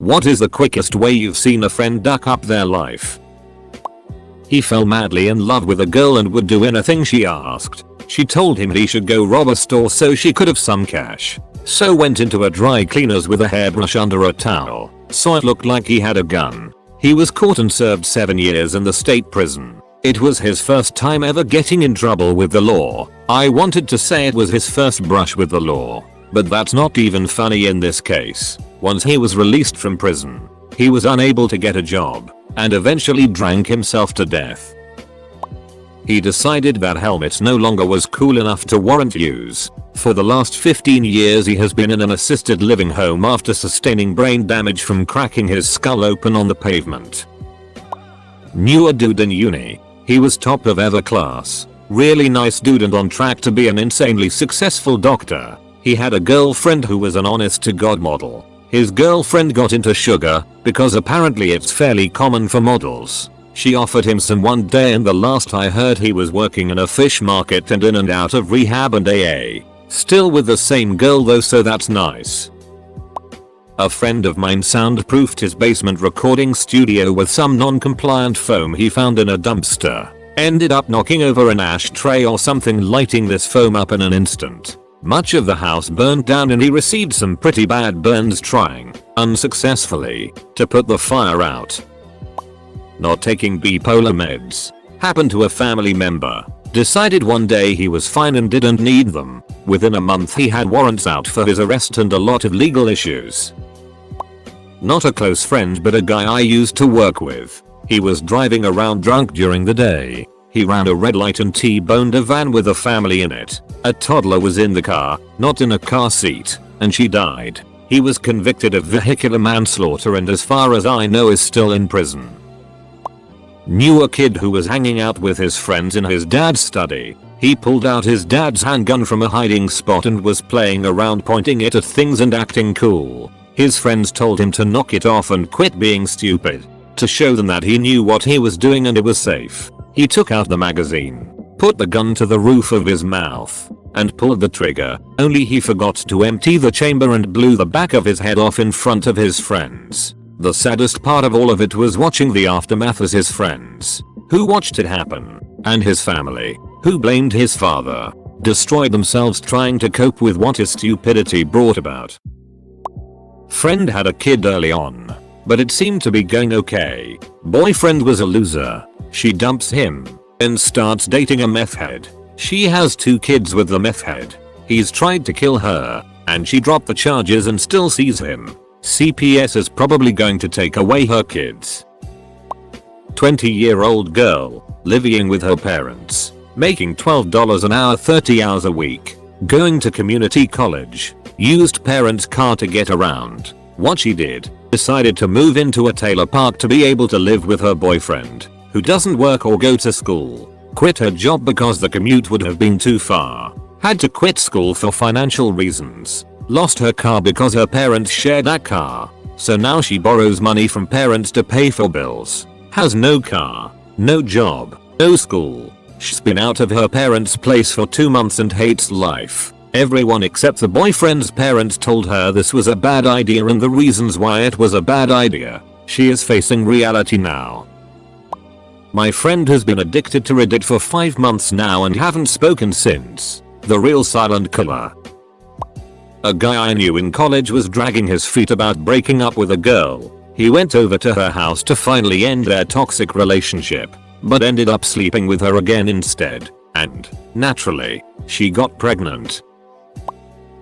What is the quickest way you've seen a friend duck up their life? He fell madly in love with a girl and would do anything she asked. She told him he should go rob a store so she could have some cash. So went into a dry cleaners with a hairbrush under a towel. So it looked like he had a gun. He was caught and served 7 years in the state prison. It was his first time ever getting in trouble with the law. I wanted to say it was his first brush with the law, but that's not even funny in this case. Once he was released from prison, he was unable to get a job and eventually drank himself to death. He decided that helmet no longer was cool enough to warrant use. For the last 15 years he has been in an assisted living home after sustaining brain damage from cracking his skull open on the pavement. Knew a dude in uni. He was top of ever class. Really nice dude and on track to be an insanely successful doctor. He had a girlfriend who was an honest to God model. His girlfriend got into sugar because apparently it's fairly common for models. She offered him some one day and the last I heard he was working in a fish market and in and out of rehab and AA. Still with the same girl though, so that's nice. A friend of mine soundproofed his basement recording studio with some non-compliant foam he found in a dumpster. Ended up knocking over an ashtray or something, lighting this foam up in an instant. Much of the house burned down and he received some pretty bad burns trying, unsuccessfully, to put the fire out. Not taking bipolar meds. Happened to a family member. Decided one day he was fine and didn't need them. Within a month he had warrants out for his arrest and a lot of legal issues. Not a close friend but a guy I used to work with. He was driving around drunk during the day. He ran a red light and T-boned a van with a family in it. A toddler was in the car, not in a car seat, and she died. He was convicted of vehicular manslaughter and as far as I know is still in prison. Knew a kid who was hanging out with his friends in his dad's study. He pulled out his dad's handgun from a hiding spot and was playing around pointing it at things and acting cool. His friends told him to knock it off and quit being stupid, to show them that he knew what he was doing and it was safe. He took out the magazine, put the gun to the roof of his mouth, and pulled the trigger, only he forgot to empty the chamber and blew the back of his head off in front of his friends. The saddest part of all of it was watching the aftermath as his friends, who watched it happen, and his family, who blamed his father, destroyed themselves trying to cope with what his stupidity brought about. Friend had a kid early on, but it seemed to be going okay. Boyfriend was a loser. She dumps him and starts dating a meth head. She has 2 kids with the meth head. He's tried to kill her, and she dropped the charges and still sees him. CPS is probably going to take away her kids. 20-year-old girl, living with her parents, making $12 an hour 30 hours a week, going to community college, used parents' car to get around. What she did, decided to move into a trailer park to be able to live with her boyfriend, who doesn't work or go to school. Quit her job because the commute would have been too far. Had to quit school for financial reasons. Lost her car because her parents shared that car. So now she borrows money from parents to pay for bills. Has no car, no job, no school. She's been out of her parents' place for 2 months and hates life. Everyone except the boyfriend's parents told her this was a bad idea and the reasons why it was a bad idea. She is facing reality now. My friend has been addicted to Reddit for 5 months now and haven't spoken since. The real silent killer. A guy I knew in college was dragging his feet about breaking up with a girl. He went over to her house to finally end their toxic relationship, but ended up sleeping with her again instead, and, naturally, she got pregnant.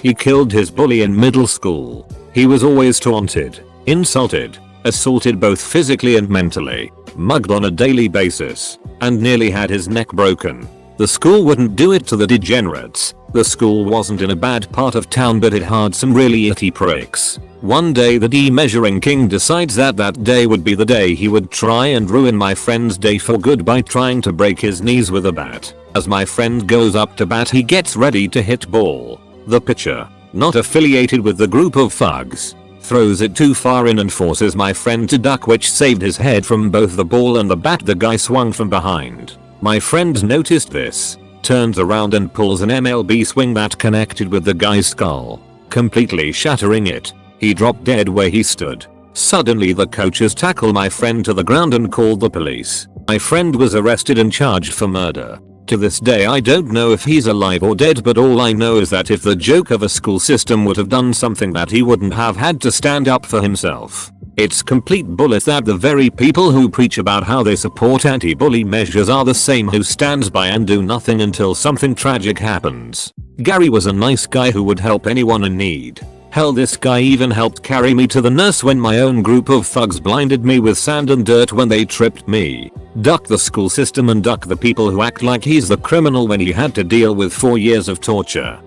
He killed his bully in middle school. He was always taunted, insulted, assaulted both physically and mentally, mugged on a daily basis, and nearly had his neck broken. The school wouldn't do it to the degenerates. The school wasn't in a bad part of town but it had some really itty pricks. One day the D-measuring king decides that day would be the day he would try and ruin my friend's day for good by trying to break his knees with a bat. As my friend goes up to bat he gets ready to hit ball. The pitcher, not affiliated with the group of thugs, throws it too far in and forces my friend to duck, which saved his head from both the ball and the bat the guy swung from behind. My friend noticed this, turns around and pulls an MLB swing bat connected with the guy's skull, completely shattering it. He dropped dead where he stood. Suddenly the coaches tackle my friend to the ground and called the police. My friend was arrested and charged for murder. To this day I don't know if he's alive or dead, but all I know is that if the joke of a school system would have done something, that he wouldn't have had to stand up for himself. It's complete bullet that the very people who preach about how they support anti-bully measures are the same who stands by and do nothing until something tragic happens. Gary was a nice guy who would help anyone in need. Hell, this guy even helped carry me to the nurse when my own group of thugs blinded me with sand and dirt when they tripped me. Duck the school system and duck the people who act like he's the criminal when he had to deal with 4 years of torture.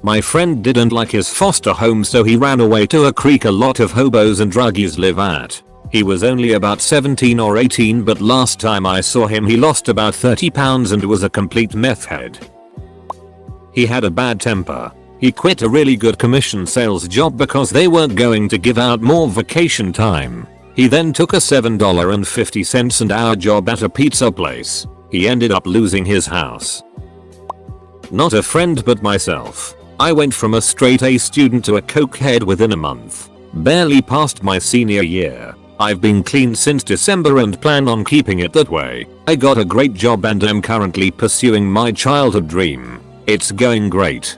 My friend didn't like his foster home, so he ran away to a creek a lot of hobos and druggies live at. He was only about 17 or 18, but last time I saw him he lost about 30 pounds and was a complete meth head. He had a bad temper. He quit a really good commission sales job because they weren't going to give out more vacation time. He then took a $7.50 an hour job at a pizza place. He ended up losing his house. Not a friend but myself. I went from a straight A student to a cokehead within a month. Barely passed my senior year. I've been clean since December and plan on keeping it that way. I got a great job and am currently pursuing my childhood dream. It's going great.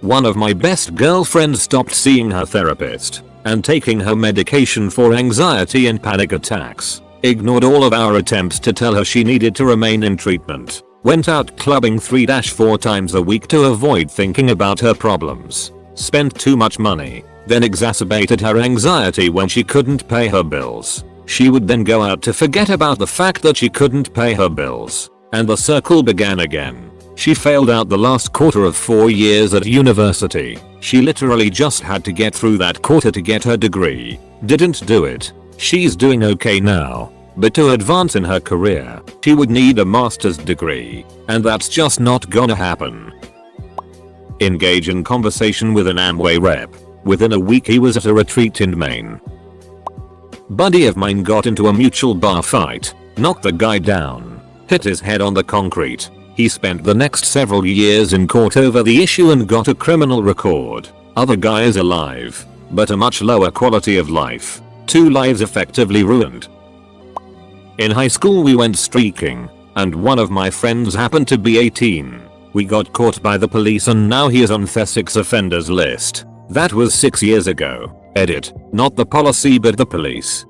One of my best girlfriends stopped seeing her therapist and taking her medication for anxiety and panic attacks. Ignored all of our attempts to tell her she needed to remain in treatment. Went out clubbing 3-4 times a week to avoid thinking about her problems. Spent too much money. Then exacerbated her anxiety when she couldn't pay her bills. She would then go out to forget about the fact that she couldn't pay her bills. And the circle began again. She failed out the last quarter of 4 years at university. She literally just had to get through that quarter to get her degree. Didn't do it. She's doing okay now. But to advance in her career, she would need a master's degree. And that's just not gonna happen. Engage in conversation with an Amway rep. Within a week he was at a retreat in Maine. Buddy of mine got into a mutual bar fight. Knocked the guy down. Hit his head on the concrete. He spent the next several years in court over the issue and got a criminal record. Other guy is alive, but a much lower quality of life. 2 lives effectively ruined. In high school we went streaking, and one of my friends happened to be 18. We got caught by the police and now he is on the 6 offenders list. That was 6 years ago. Edit. Not the policy but the police.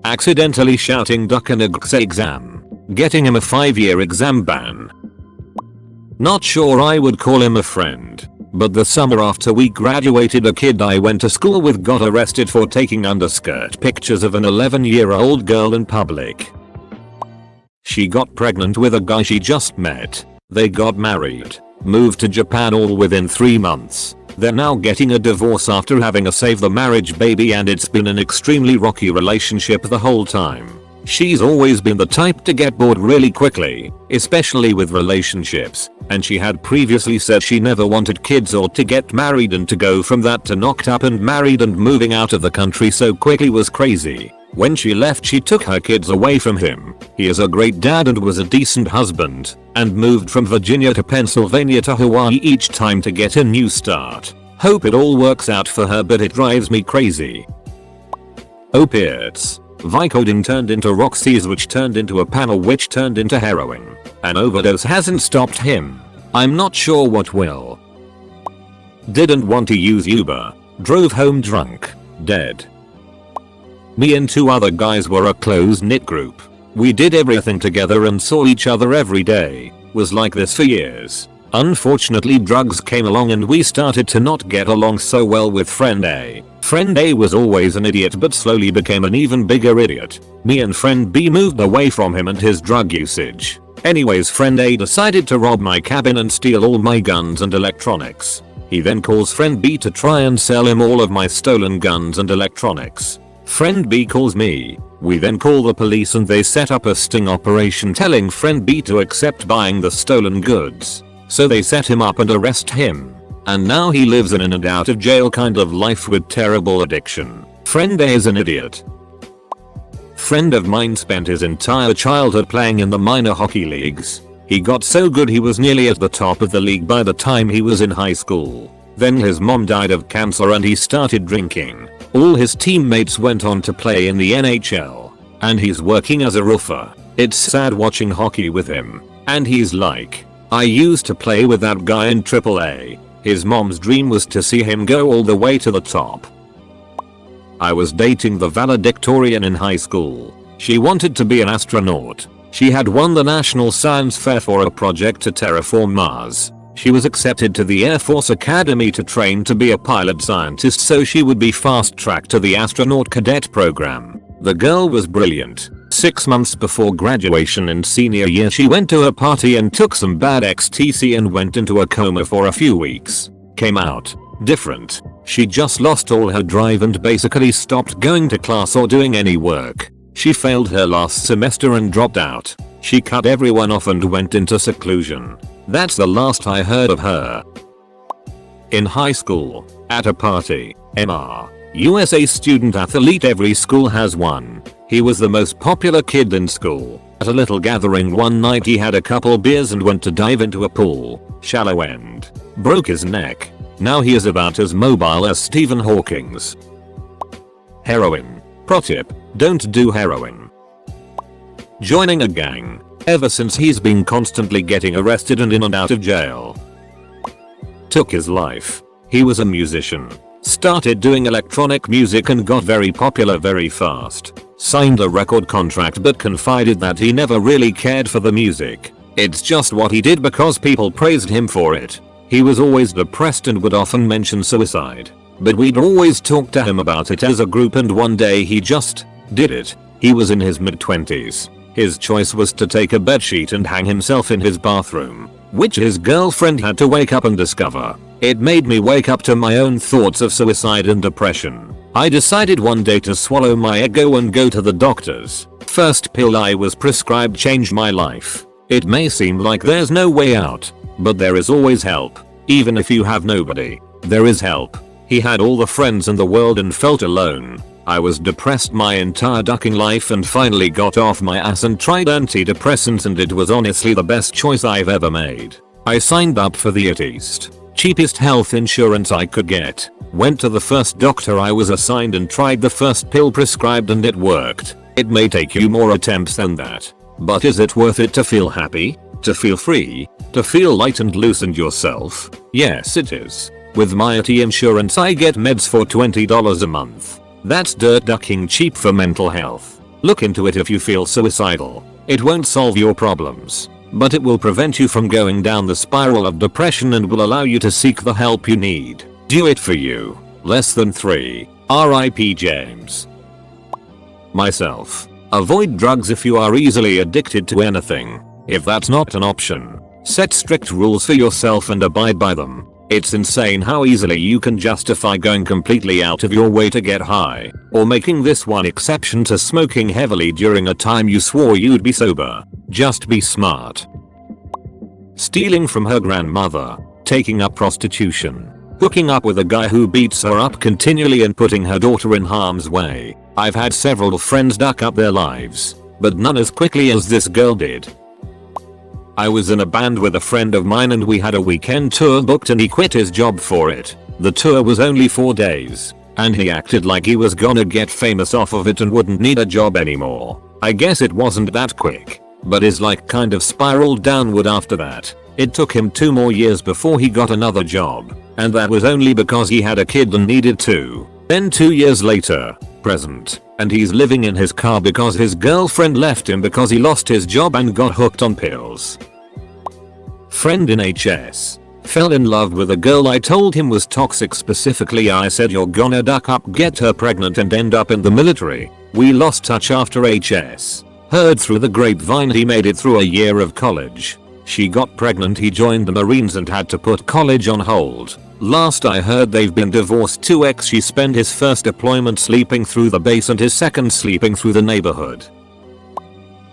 Accidentally shouting duck an exam. Getting him a 5-year exam ban. Not sure I would call him a friend. But the summer after we graduated, a kid I went to school with got arrested for taking underskirt pictures of an 11-year-old girl in public. She got pregnant with a guy she just met. They got married. Moved to Japan all within 3 months. They're now getting a divorce after having a save the marriage baby, and it's been an extremely rocky relationship the whole time. She's always been the type to get bored really quickly, especially with relationships, and she had previously said she never wanted kids or to get married, and to go from that to knocked up and married and moving out of the country so quickly was crazy. When she left she took her kids away from him. He is a great dad and was a decent husband, and moved from Virginia to Pennsylvania to Hawaii each time to get a new start. Hope it all works out for her, but it drives me crazy. Opiates. Vicodin turned into Roxy's, which turned into a panel, which turned into heroin. An overdose hasn't stopped him. I'm not sure what will. Didn't want to use Uber. Drove home drunk. Dead. Me and 2 other guys were a close-knit group. We did everything together and saw each other every day. Was like this for years. Unfortunately drugs came along and we started to not get along so well with friend A. Friend A was always an idiot but slowly became an even bigger idiot. Me and friend B moved away from him and his drug usage. Anyways, friend A decided to rob my cabin and steal all my guns and electronics. He then calls friend B to try and sell him all of my stolen guns and electronics. Friend B calls me. We then call the police and they set up a sting operation telling friend B to accept buying the stolen goods. So they set him up and arrest him. And now he lives an in and out of jail kind of life with terrible addiction. Friend A is an idiot. Friend of mine spent his entire childhood playing in the minor hockey leagues. He got so good he was nearly at the top of the league by the time he was in high school. Then his mom died of cancer and he started drinking. All his teammates went on to play in the NHL. And he's working as a roofer. It's sad watching hockey with him. And he's like, I used to play with that guy in AAA. His mom's dream was to see him go all the way to the top. I was dating the valedictorian in high school. She wanted to be an astronaut. She had won the National Science Fair for a project to terraform Mars. She was accepted to the Air Force Academy to train to be a pilot scientist so she would be fast-tracked to the astronaut cadet program. The girl was brilliant. 6 months before graduation in senior year she went to a party and took some bad ecstasy and went into a coma for a few weeks. Came out different. She just lost all her drive and basically stopped going to class or doing any work. She failed her last semester and dropped out. She cut everyone off and went into seclusion. That's the last I heard of her. In high school, at a party, MR, USA student athlete, every school has one. He was the most popular kid in school. At a little gathering one night he had a couple beers and went to dive into a pool, shallow end. Broke his neck. Now he is about as mobile as Stephen Hawking's. Heroin. Pro tip, don't do heroin. Joining a gang. Ever since he's been constantly getting arrested and in and out of jail. Took his life. He was a musician. Started doing electronic music and got very popular very fast. Signed a record contract but confided that he never really cared for the music. It's just what he did because people praised him for it. He was always depressed and would often mention suicide. But we'd always talk to him about it as a group and one day he just did it. He was in his mid-20s. His choice was to take a bedsheet and hang himself in his bathroom, which his girlfriend had to wake up and discover. It made me wake up to my own thoughts of suicide and depression. I decided one day to swallow my ego and go to the doctors. First pill I was prescribed changed my life. It may seem like there's no way out, but there is always help. Even if you have nobody, there is help. He had all the friends in the world and felt alone. I was depressed my entire ducking life and finally got off my ass and tried antidepressants and it was honestly the best choice I've ever made. I signed up for the cheapest health insurance I could get. Went to the first doctor I was assigned and tried the first pill prescribed and it worked. It may take you more attempts than that. But is it worth it to feel happy? To feel free? To feel light and loosen yourself? Yes it is. With my insurance I get meds for $20 a month. That's dirt ducking cheap for mental health. Look into it if you feel suicidal. It won't solve your problems, but it will prevent you from going down the spiral of depression and will allow you to seek the help you need. Do it for you. Less than 3. R.I.P. James. Myself. Avoid drugs if you are easily addicted to anything. If that's not an option, set strict rules for yourself and abide by them. It's insane how easily you can justify going completely out of your way to get high, or making this one exception to smoking heavily during a time you swore you'd be sober. Just be smart. Stealing from her grandmother, taking up prostitution, hooking up with a guy who beats her up continually and putting her daughter in harm's way. I've had several friends duck up their lives, but none as quickly as this girl did. I was in a band with a friend of mine and we had a weekend tour booked and he quit his job for it. The tour was only 4 days, and he acted like he was gonna get famous off of it and wouldn't need a job anymore. I guess it wasn't that quick, but his like kind of spiraled downward after that. It took him 2 more years before he got another job, and that was only because he had a kid and needed to. Then 2 years later, present, and he's living in his car because his girlfriend left him because he lost his job and got hooked on pills. Friend in HS. Fell in love with a girl I told him was toxic. Specifically I said you're gonna duck up, get her pregnant and end up in the military. We lost touch after HS. Heard through the grapevine he made it through a year of college. She got pregnant, he joined the Marines and had to put college on hold. Last I heard they've been divorced. 2x she spent his first deployment sleeping through the base and his second sleeping through the neighborhood.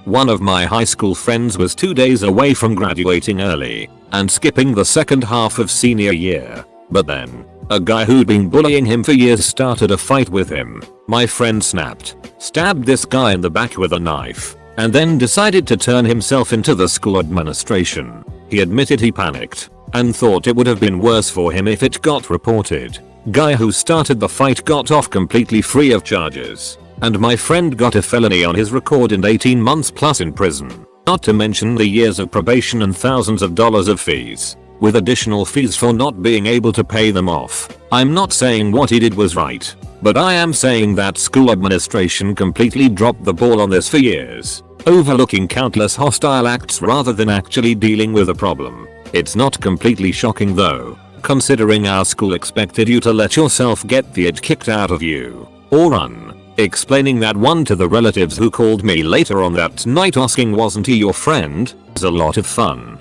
One of my high school friends was 2 days away from graduating early and skipping the second half of senior year. But then, a guy who'd been bullying him for years started a fight with him. My friend snapped, stabbed this guy in the back with a knife, and then decided to turn himself into the school administration. He admitted he panicked and thought it would have been worse for him if it got reported. Guy who started the fight got off completely free of charges. And my friend got a felony on his record and 18 months plus in prison. Not to mention the years of probation and thousands of dollars of fees, with additional fees for not being able to pay them off. I'm not saying what he did was right, but I am saying that school administration completely dropped the ball on this for years, overlooking countless hostile acts rather than actually dealing with the problem. It's not completely shocking though, considering our school expected you to let yourself get the id kicked out of you, or run. Explaining that one to the relatives who called me later on that night asking wasn't he your friend was a lot of fun.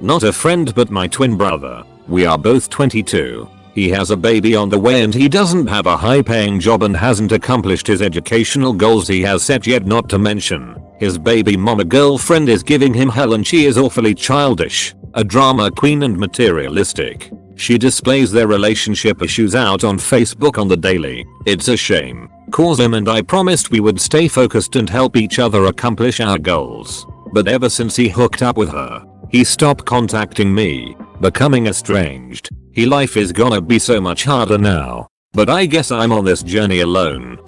Not a friend but my twin brother. We are both 22. He has a baby on the way and he doesn't have a high paying job and hasn't accomplished his educational goals he has set yet, not to mention his baby mama girlfriend is giving him hell and she is awfully childish, a drama queen and materialistic. She displays their relationship issues out on Facebook on the daily. It's a shame, cause him and I promised we would stay focused and help each other accomplish our goals. But ever since he hooked up with her, he stopped contacting me, becoming estranged. His life is gonna be so much harder now. But I guess I'm on this journey alone.